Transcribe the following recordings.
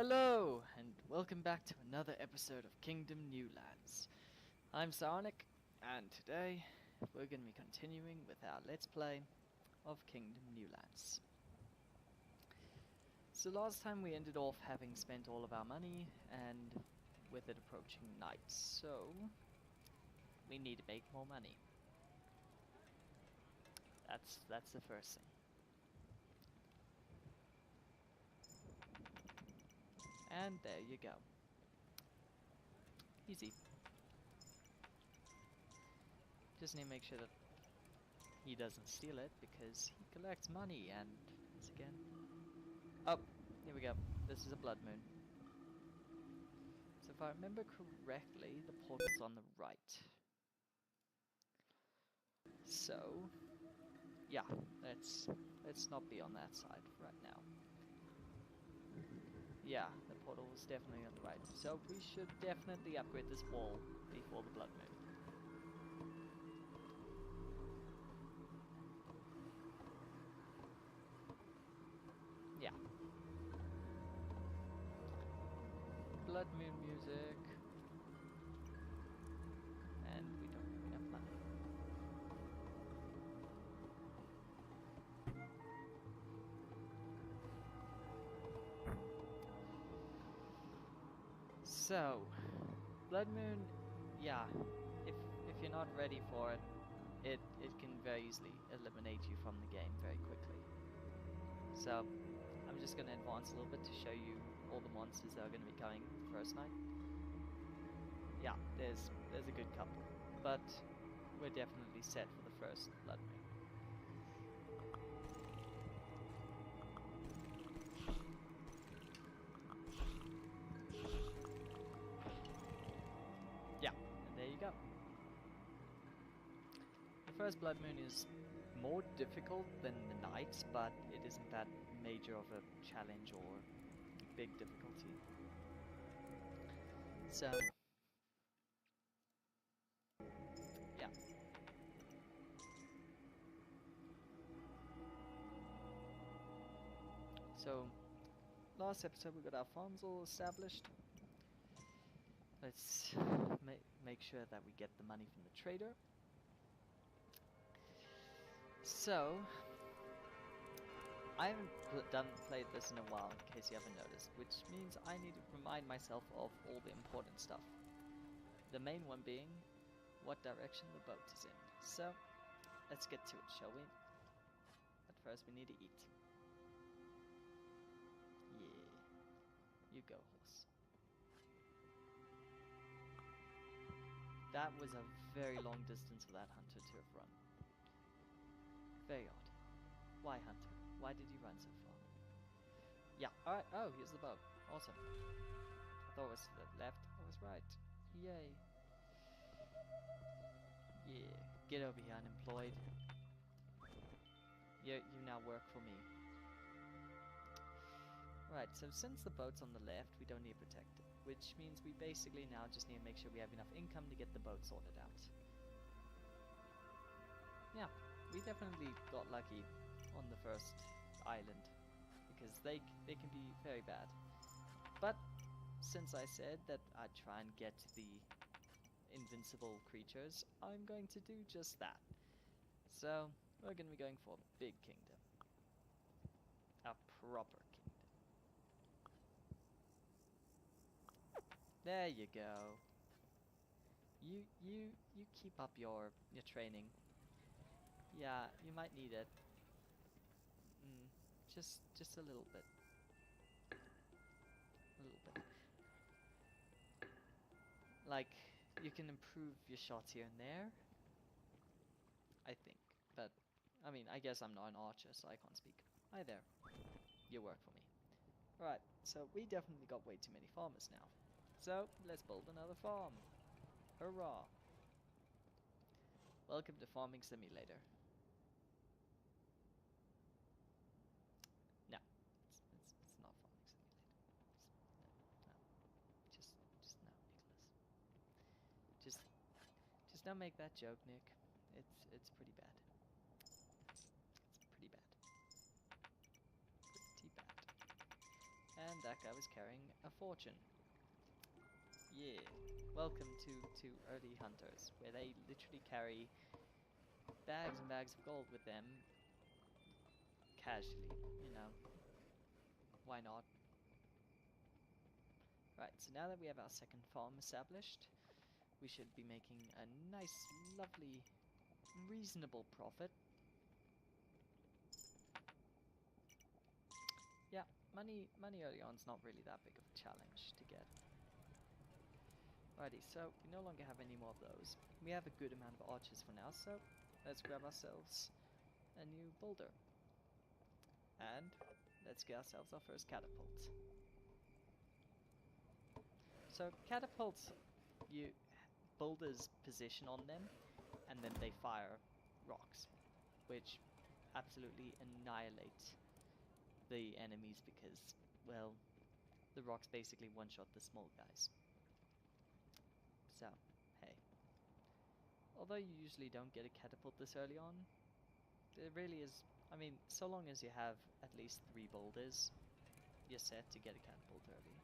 Hello, and welcome back to another episode of Kingdom Newlands. I'm PsioNic, and today we're going to be continuing with our Let's Play of Kingdom Newlands. So last time we ended off having spent all of our money, and with it approaching night, so we need to make more money. That's the first thing. And there you go. Easy. Just need to make sure that he doesn't steal it, because he collects money, and once again... Oh, here we go. This is a blood moon. So if I remember correctly, the portal's on the right. So, yeah, let's not be on that side right now. Yeah, the portal was definitely on the right. So we should definitely upgrade this wall before the blood moon. Yeah. Blood moon music. And we don't have enough money. So, blood moon, yeah, if you're not ready for it, it can very easily eliminate you from the game very quickly. So, I'm just going to advance a little bit to show you all the monsters that are going to be coming the first night. Yeah, there's a good couple, but we're definitely set for the first blood moon. Yeah, and there you go. The first blood moon is more difficult than the nights, but it isn't that major of a challenge or big difficulty. So, yeah. So, last episode we got our farms all established. Let's make sure that we get the money from the trader. So, I haven't played this in a while, in case you haven't noticed, which means I need to remind myself of all the important stuff. The main one being what direction the boat is in. So, let's get to it, shall we? But first we need to eat. Yeah. You go, horse. That was a very long distance for that hunter to have run. Very odd. Why, hunter? Why did you run so far? Yeah, alright. Oh, here's the boat. Awesome. I thought it was to the left. I was right. Yay. Yeah. Get over here, unemployed. You now work for me. Right, so since the boat's on the left, we don't need to protect it. Which means we basically now just need to make sure we have enough income to get the boat sorted out. Yeah, we definitely got lucky on the first island, because they can be very bad. But since I said that I'd try and get the invincible creatures, I'm going to do just that. So we're going to be going for a big kingdom. A proper kingdom. There you go. You keep up your training. Yeah, you might need it. Just a little bit. A little bit. Like, you can improve your shots here and there, I think. But, I mean, I guess I'm not an archer, so I can't speak. Hi there. You work for me. Right, so we definitely got way too many farmers now. So, let's build another farm. Hurrah! Welcome to Farming Simulator. No, it's not Farming Simulator. No. Just no, Nicholas. Just don't make that joke, Nick. It's pretty bad. It's pretty bad. Pretty bad. And that guy was carrying a fortune. Yeah. Welcome to early hunters, where they literally carry bags and bags of gold with them casually, you know. Why not? Right, so now that we have our second farm established, we should be making a nice, lovely, reasonable profit. Yeah, money early on is not really that big of a challenge to get. Alrighty, so we no longer have any more of those. We have a good amount of archers for now, so let's grab ourselves a new boulder. And let's get ourselves our first catapult. So catapults, you boulders position on them, and then they fire rocks, which absolutely annihilate the enemies because, well, the rocks basically one-shot the small guys. So, hey. Although you usually don't get a catapult this early on, there really is, I mean, so long as you have at least 3 boulders, you're set to get a catapult early.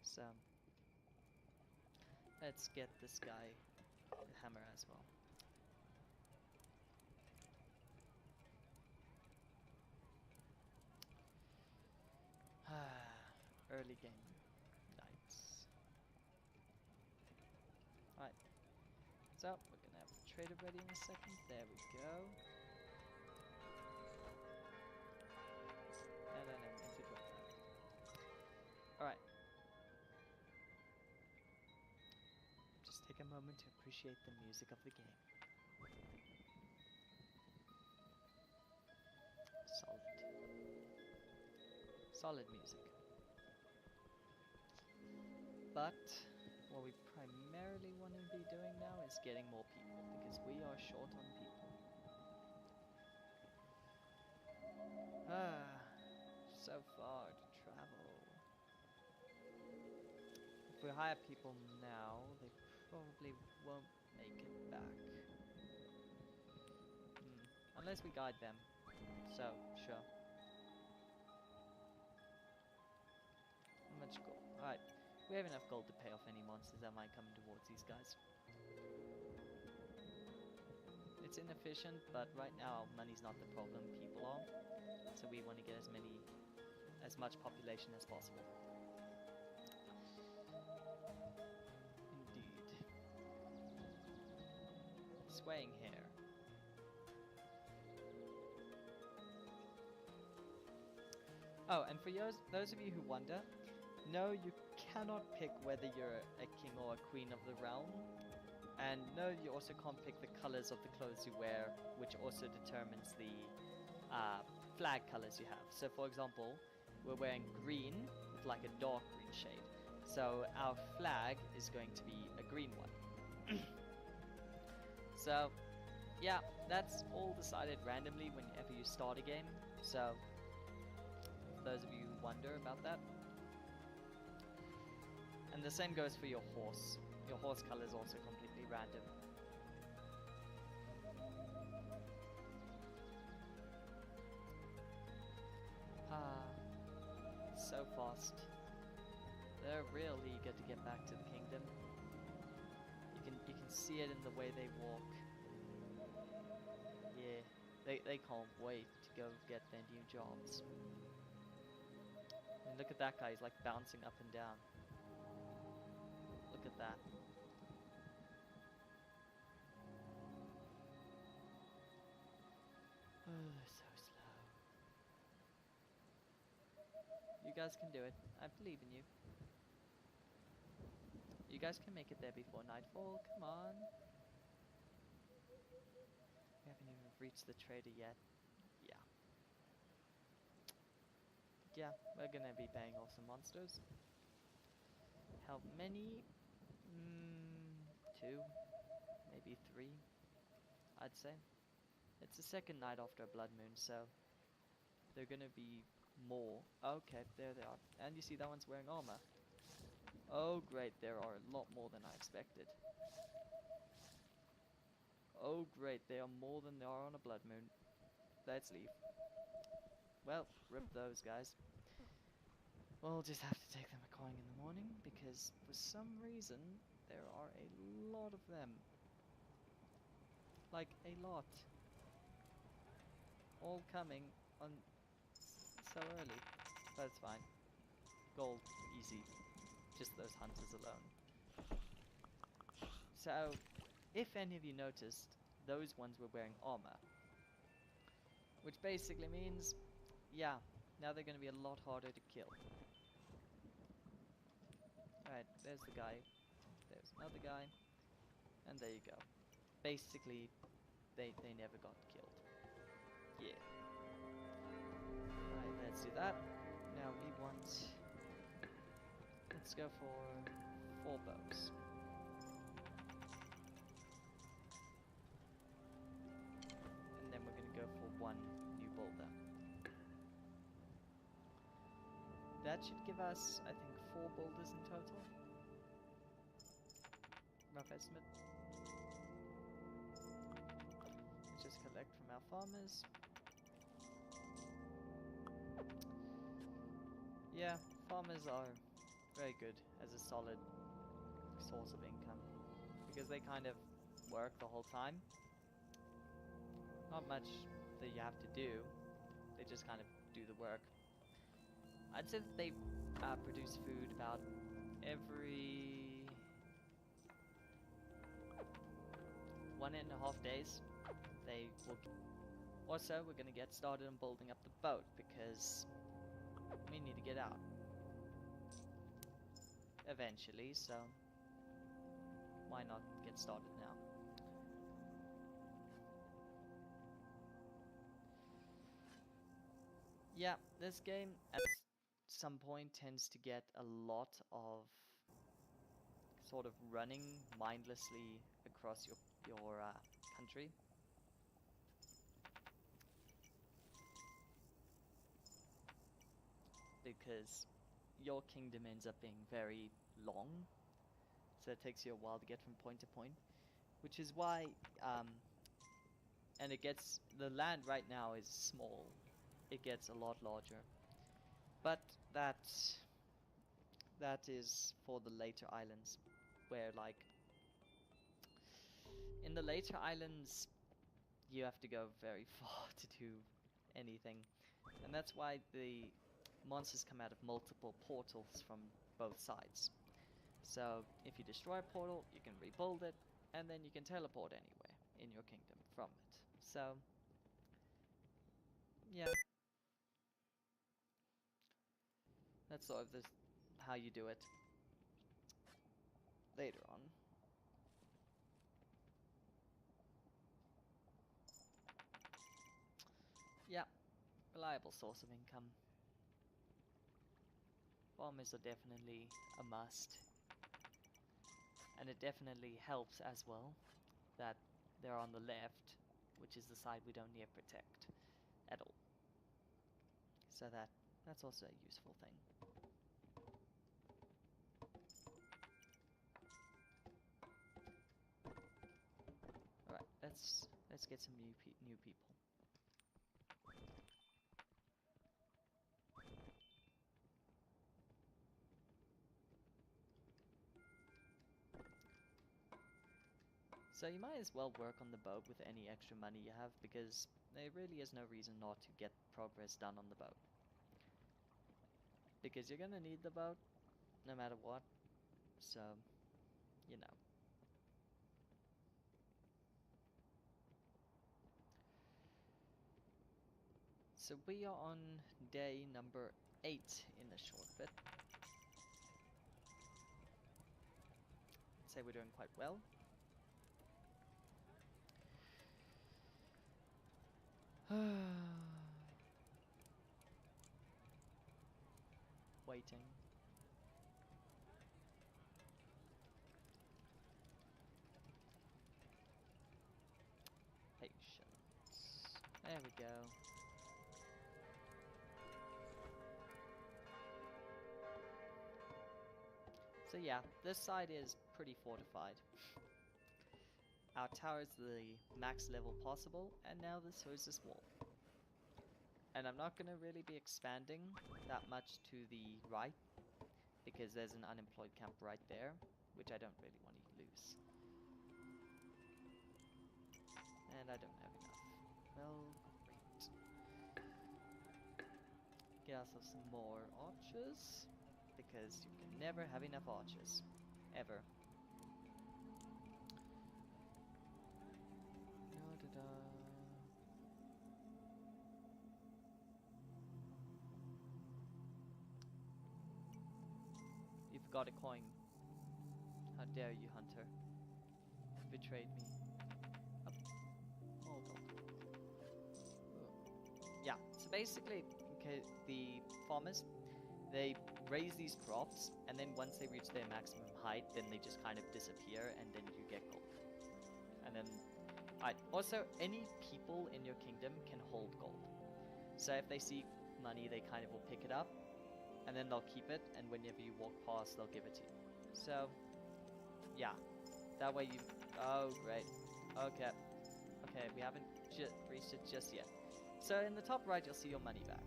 So, let's get this guy a hammer as well. Early game nights. Alright, so we're gonna have the trader ready in a second. There we go. And then into drop that. Alright. Just take a moment to appreciate the music of the game. Solid. Solid music. But what we primarily want to be doing now is getting more people, because we are short on people. So far to travel. If we hire people now, they probably won't make it back. Unless we guide them. So, sure. How much gold? Alright. We have enough gold to pay off any monsters that might come towards these guys. It's inefficient, but right now money's not the problem, people are. So we want to get as much population as possible. Indeed. Swaying hair. Oh, and for those of you who wonder, no, you cannot pick whether you're a king or a queen of the realm. And no, you also can't pick the colors of the clothes you wear, which also determines the flag colors you have. So for example, we're wearing green with like a dark green shade. So our flag is going to be a green one. So yeah, that's all decided randomly whenever you start a game. So for those of you who wonder about that. And the same goes for your horse. Your horse color is also completely random. So fast. They're real eager to get back to the kingdom. You can see it in the way they walk. Yeah, they can't wait to go get their new jobs. And look at that guy, he's like bouncing up and down. Look at that. Oh, so slow. You guys can do it. I believe in you. You guys can make it there before nightfall. Come on. We haven't even reached the trader yet. Yeah. Yeah, we're gonna be paying off some monsters. How many? 2, maybe 3, I'd say. It's the second night after a blood moon, so they're gonna be more. Okay, there they are. And you see that one's wearing armor. Oh great, there are a lot more than I expected. Oh great, they are more than there are on a blood moon. Let's leave. Well, rip those guys. We'll just have to take them a coin in the morning, because for some reason there are a lot of them. Like, a lot. All coming on so early. But it's fine. Gold, easy. Just those hunters alone. So, if any of you noticed, those ones were wearing armor. Which basically means, yeah, now they're going to be a lot harder to kill. Alright, there's the guy. There's another guy. And there you go. Basically, they never got killed. Yeah. Alright, let's do that. Now we want... Let's go for 4 bows. And then we're going to go for 1 new boulder. That should give us, I think, 4 boulders in total. Rough estimate. Let's just collect from our farmers. Yeah, farmers are very good as a solid source of income, because they kind of work the whole time. Not much that you have to do, they just kind of do the work. I'd say that they produce food about every 1.5 days. They will. Also, we're gonna get started on building up the boat, because we need to get out eventually, so why not get started now? Yeah, this game at some point tends to get a lot of sort of running mindlessly across your country. Because your kingdom ends up being very long, so it takes you a while to get from point to point, which is why and the land right now is small. It gets a lot larger, but that is for the later islands, where like in the later islands you have to go very far to do anything, and that's why the monsters come out of multiple portals from both sides. So if you destroy a portal, you can rebuild it, and then you can teleport anywhere in your kingdom from it. So yeah, that's sort of how you do it later on. Yeah, reliable source of income. Farmers are definitely a must. And it definitely helps as well that they're on the left, which is the side we don't need to protect at all. So that's also a useful thing. Alright, let's get some new people. So you might as well work on the boat with any extra money you have, because there really is no reason not to get progress done on the boat. Because you're gonna need the boat, no matter what, so, you know. So we are on day number 8 in the short bit. I'd say we're doing quite well. Waiting. Patience. There we go. So yeah, this side is pretty fortified. Our tower is the max level possible, and now so is this wall. And I'm not going to really be expanding that much to the right, because there's an unemployed camp right there, which I don't really want to lose. And I don't have enough. Well, great. Get ourselves some more archers, because you can never have enough archers. Ever. Da-da-da. You forgot a coin. How dare you, Hunter? You betrayed me. Up. Hold on. Yeah, so basically, okay, the farmers, they raise these crops, and then once they reach their maximum height, then they just kind of disappear, and then you get gold. And then, also, any people in your kingdom can hold gold. So if they see money, they kind of will pick it up, and then they'll keep it, and whenever you walk past, they'll give it to you. So, yeah, that way you... Oh, great. Okay. Okay, we haven't reached it just yet. So in the top right, you'll see your money back.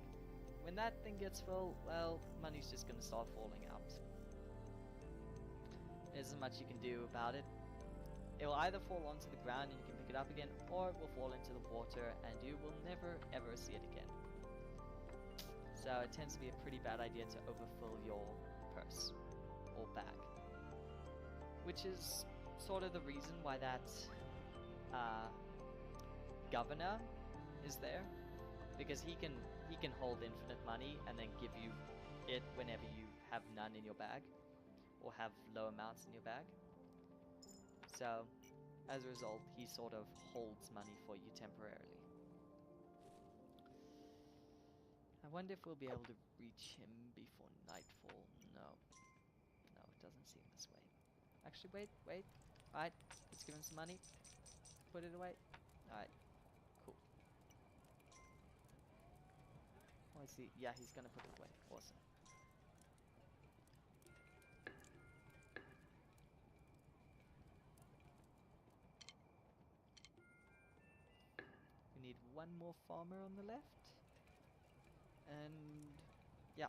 When that thing gets full, well, money's just going to start falling out. There isn't much you can do about it. It will either fall onto the ground and you can pick it up again, or it will fall into the water and you will never ever see it again. So it tends to be a pretty bad idea to overfill your purse or bag. Which is sort of the reason why that governor is there. Because he can hold infinite money and then give you it whenever you have none in your bag or have low amounts in your bag. So as a result, he sort of holds money for you temporarily. I wonder if we'll be able to reach him before nightfall. No, it doesn't seem this way. Actually, wait. Alright, let's give him some money. Put it away. Alright. Oh, I see. Yeah, he's gonna put it away. Awesome. We need one more farmer on the left. And yeah,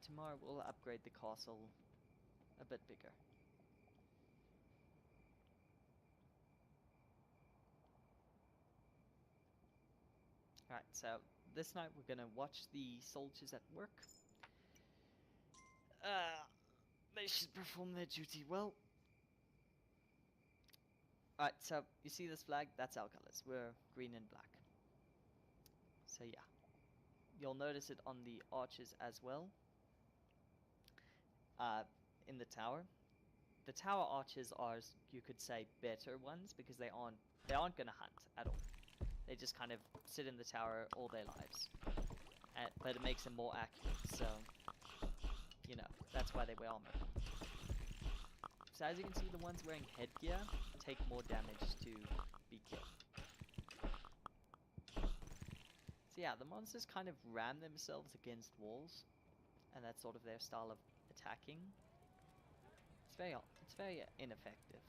tomorrow we'll upgrade the castle a bit bigger. Alright, so this night we're gonna watch the soldiers at work. They should perform their duty well. Alright, so you see this flag? That's our colors. We're green and black. So yeah. You'll notice it on the arches as well. In the tower. The tower archers are, you could say, better ones because they aren't gonna hunt at all. They just kind of sit in the tower all their lives. But it makes them more accurate, so you know, that's why they wear armor. So as you can see, the ones wearing headgear take more damage to be killed. So yeah, the monsters kind of ram themselves against walls, and that's sort of their style of attacking. It's very ineffective.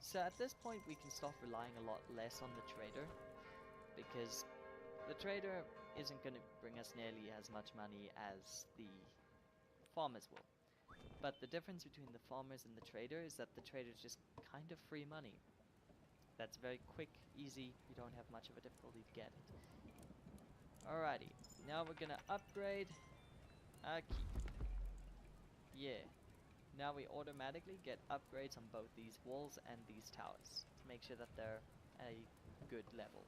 So at this point we can start relying a lot less on the trader, because the trader isn't going to bring us nearly as much money as the farmers will. But the difference between the farmers and the trader is that the trader is just kind of free money. That's very quick, easy, you don't have much of a difficulty to get it. Alrighty, now we're gonna upgrade our keep. Yeah. Now we automatically get upgrades on both these walls and these towers to make sure that they're at a good level.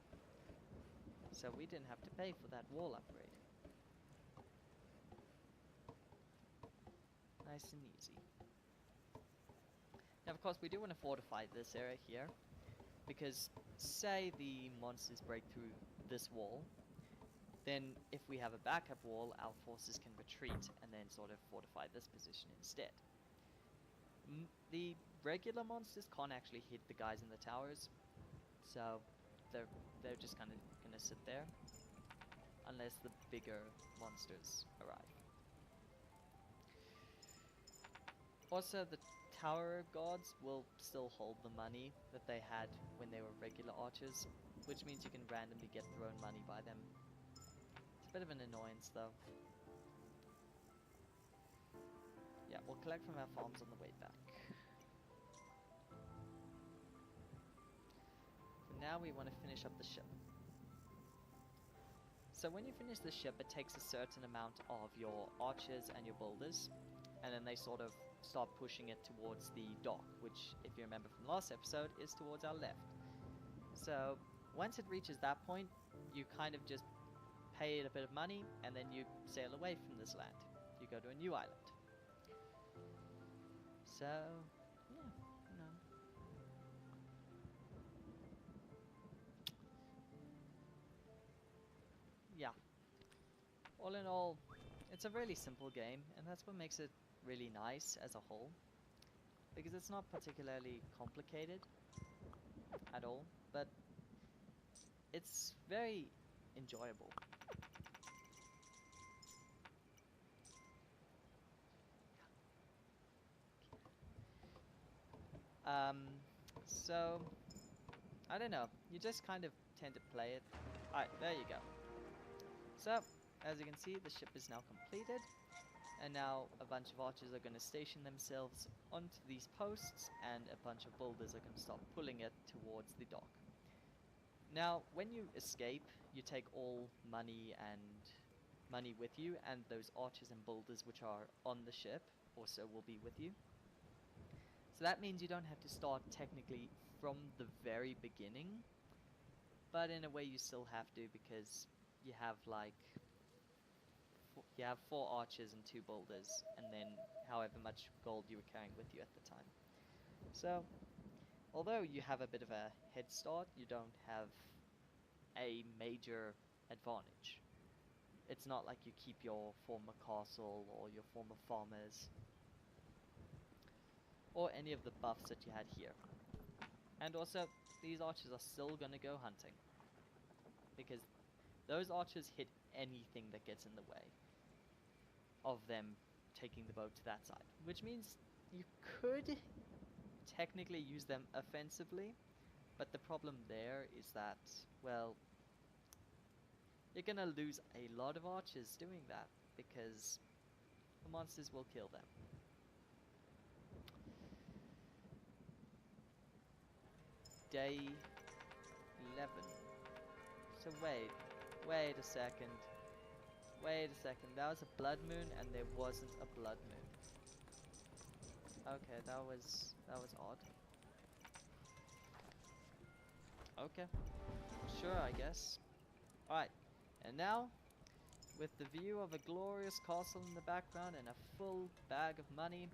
So we didn't have to pay for that wall upgrade. Nice and easy. Now of course we do want to fortify this area here, because say the monsters break through this wall, then if we have a backup wall, our forces can retreat and then sort of fortify this position instead. The regular monsters can't actually hit the guys in the towers, so they're just kind of gonna sit there unless the bigger monsters arrive. Also, the tower guards will still hold the money that they had when they were regular archers, which means you can randomly get thrown money by them. It's a bit of an annoyance though. Yeah, we'll collect from our farms on the way back. For now we want to finish up the ship. So when you finish the ship, it takes a certain amount of your archers and your builders, and then they sort of start pushing it towards the dock, which, if you remember from last episode, is towards our left. So once it reaches that point, you kind of just pay it a bit of money, and then you sail away from this land. You go to a new island. So, yeah, you know. Yeah. All in all, it's a really simple game, and that's what makes it really nice as a whole. Because it's not particularly complicated at all, but it's very enjoyable. So, I don't know, you just kind of tend to play it. Alright, there you go. So, as you can see, the ship is now completed, and now a bunch of archers are going to station themselves onto these posts, and a bunch of builders are going to start pulling it towards the dock. Now, when you escape, you take all money with you, and those archers and builders which are on the ship also will be with you. So that means you don't have to start technically from the very beginning, but in a way you still have to, because you have like you have 4 archers and 2 boulders, and then however much gold you were carrying with you at the time. So although you have a bit of a head start, you don't have a major advantage. It's not like you keep your former castle or your former farmers or any of the buffs that you had here. And also, these archers are still gonna go hunting, because those archers hit anything that gets in the way of them taking the boat to that side, which means you could technically use them offensively, but the problem there is that, well, you're gonna lose a lot of archers doing that, because the monsters will kill them. Day 11. So wait a second. Wait a second, that was a blood moon and there wasn't a blood moon. Okay, that was odd. Okay. Sure, I guess. Alright, and now, with the view of a glorious castle in the background and a full bag of money,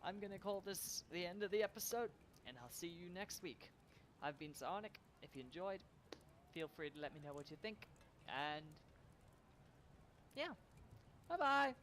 I'm gonna call this the end of the episode, and I'll see you next week. I've been PsioNic. If you enjoyed, feel free to let me know what you think, and yeah, bye bye!